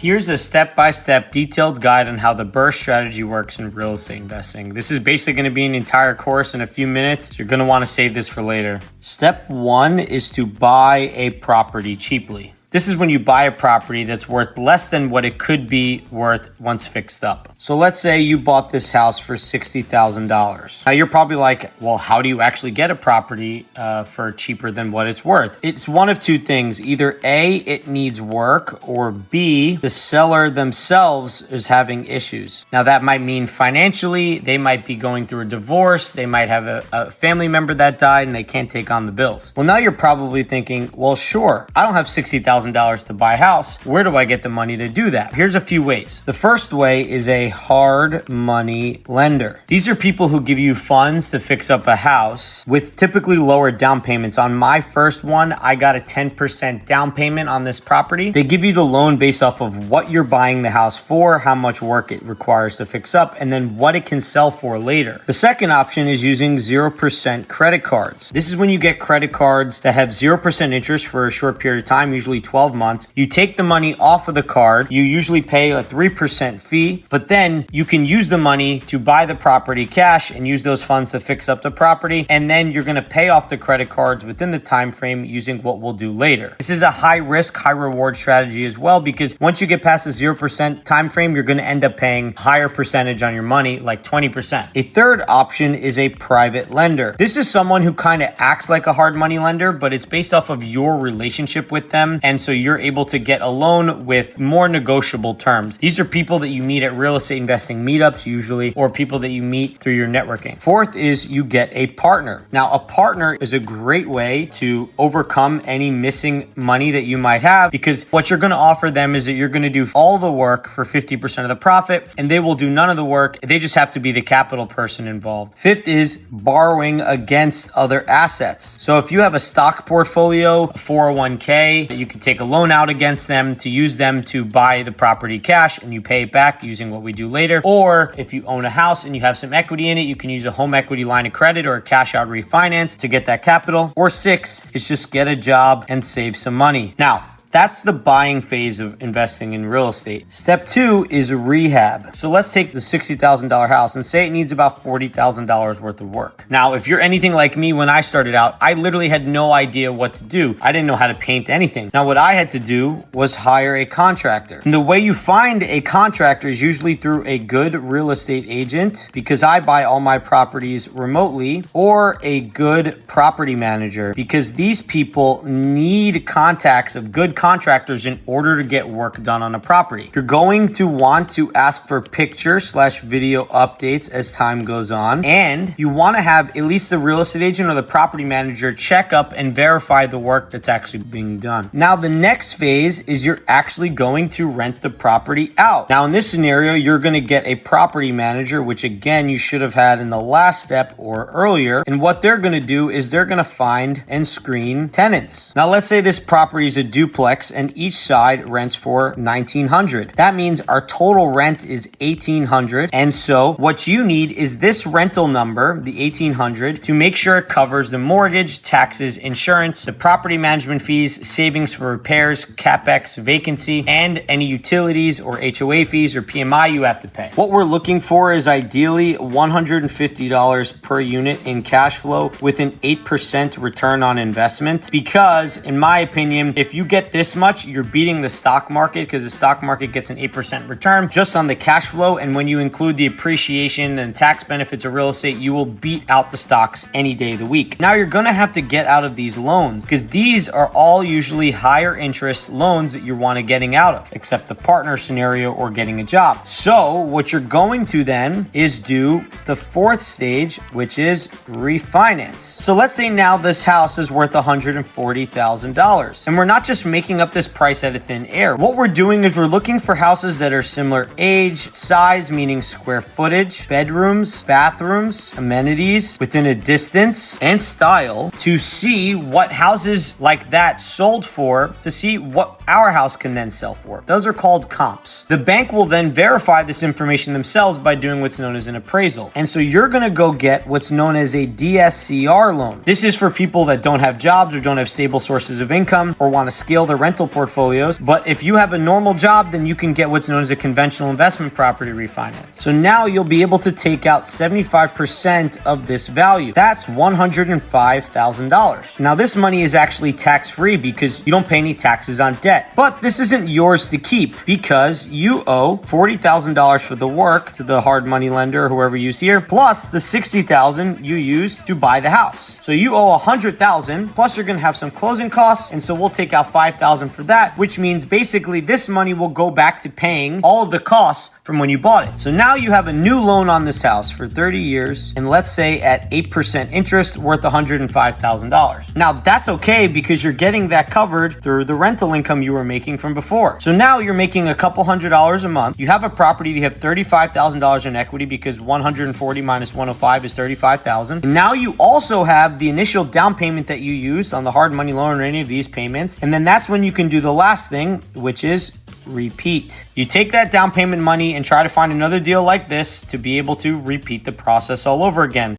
Here's a step-by-step detailed guide on how the BRRRR strategy works in real estate investing. This is basically going to be an entire course in a few minutes. So you're going to want to save this for later. Step 1 is to buy a property cheaply. This is when you buy a property that's worth less than what it could be worth once fixed up. So let's say you bought this house for $60,000. Now you're probably like, well, how do you actually get a property for cheaper than what it's worth? It's one of two things. Either A, it needs work, or B, the seller themselves is having issues. Now that might mean financially, they might be going through a divorce. They might have a family member that died and they can't take on the bills. Well, now you're probably thinking, well, sure, I don't have $60,000 to buy a house. Where do I get the money to do that? Here's a few ways. The first way is a hard money lender. These are people who give you funds to fix up a house with typically lower down payments. On my first one, I got a 10% down payment on this property. They give you the loan based off of what you're buying the house for, how much work it requires to fix up, and then what it can sell for later. The second option is using 0% credit cards. This is when you get credit cards that have 0% interest for a short period of time, usually 12 months. You take the money off of the card. You usually pay a 3% fee, but then you can use the money to buy the property cash and use those funds to fix up the property. And then you're going to pay off the credit cards within the time frame using what we'll do later. This is a high risk, high reward strategy as well, because once you get past the 0% time frame, you're going to end up paying higher percentage on your money, like 20%. A third option is a private lender. This is someone who kind of acts like a hard money lender, but it's based off of your relationship with them. And so you're able to get a loan with more negotiable terms. These are people that you meet at real estate investing meetups usually, or people that you meet through your networking. Fourth is you get a partner. Now, a partner is a great way to overcome any missing money that you might have, because what you're going to offer them is that you're going to do all the work for 50% of the profit, and they will do none of the work. They just have to be the capital person involved. Fifth is borrowing against other assets. So if you have a stock portfolio, a 401k, you can take a loan out against them to use them to buy the property cash and you pay it back using what we do later. Or if you own a house and you have some equity in it, you can use a home equity line of credit or a cash out refinance to get that capital. Or 6 is just get a job and save some money. Now, that's the buying phase of investing in real estate. Step 2 is rehab. So let's take the $60,000 house and say it needs about $40,000 worth of work. Now, if you're anything like me, when I started out, I literally had no idea what to do. I didn't know how to paint anything. Now, what I had to do was hire a contractor. And the way you find a contractor is usually through a good real estate agent, because I buy all my properties remotely, or a good property manager, because these people need contacts of good contractors in order to get work done on a property. You're going to want to ask for picture/video updates as time goes on, and you want to have at least the real estate agent or the property manager check up and verify the work that's actually being done. Now, the next phase is you're actually going to rent the property out. Now, in this scenario, you're going to get a property manager, which again, you should have had in the last step or earlier. And what they're going to do is they're going to find and screen tenants. Now, let's say this property is a duplex and each side rents for $1,900. That means our total rent is $1,800. And so what you need is this rental number, the $1,800, to make sure it covers the mortgage, taxes, insurance, the property management fees, savings for repairs, CapEx, vacancy, and any utilities or HOA fees or PMI you have to pay. What we're looking for is ideally $150 per unit in cash flow with an 8% return on investment, because in my opinion, if you get this much, you're beating the stock market, because the stock market gets an 8% return just on the cash flow. And when you include the appreciation and tax benefits of real estate, you will beat out the stocks any day of the week. Now you're going to have to get out of these loans, because these are all usually higher interest loans that you want to getting out of, except the partner scenario or getting a job. So what you're going to then is do the fourth stage, which is refinance. So let's say now this house is worth $140,000, and we're not just making up this price out of thin air. What we're doing is we're looking for houses that are similar age, size, meaning square footage, bedrooms, bathrooms, amenities within a distance, and style, to see what houses like that sold for, to see what our house can then sell for. Those are called comps. The bank will then verify this information themselves by doing what's known as an appraisal. And so you're going to go get what's known as a DSCR loan. This is for people that don't have jobs or don't have stable sources of income or want to scale their the rental portfolios. But if you have a normal job, then you can get what's known as a conventional investment property refinance. So now you'll be able to take out 75% of this value. That's $105,000. Now this money is actually tax-free because you don't pay any taxes on debt. But this isn't yours to keep because you owe $40,000 for the work to the hard money lender or whoever you use here, plus the $60,000 you use to buy the house. So you owe $100,000, plus you're gonna have some closing costs, and so we'll take out $5,000 for that, which means basically this money will go back to paying all of the costs from when you bought it. So now you have a new loan on this house for 30 years, and let's say at 8% interest worth $105,000. Now that's okay because you're getting that covered through the rental income you were making from before. So now you're making a couple $100 a month. You have a property, you have $35,000 in equity because 140 minus 105 is 35,000. And now you also have the initial down payment that you used on the hard money loan or any of these payments. And then that's when you can do the last thing, which is repeat. You take that down payment money and try to find another deal like this to be able to repeat the process all over again.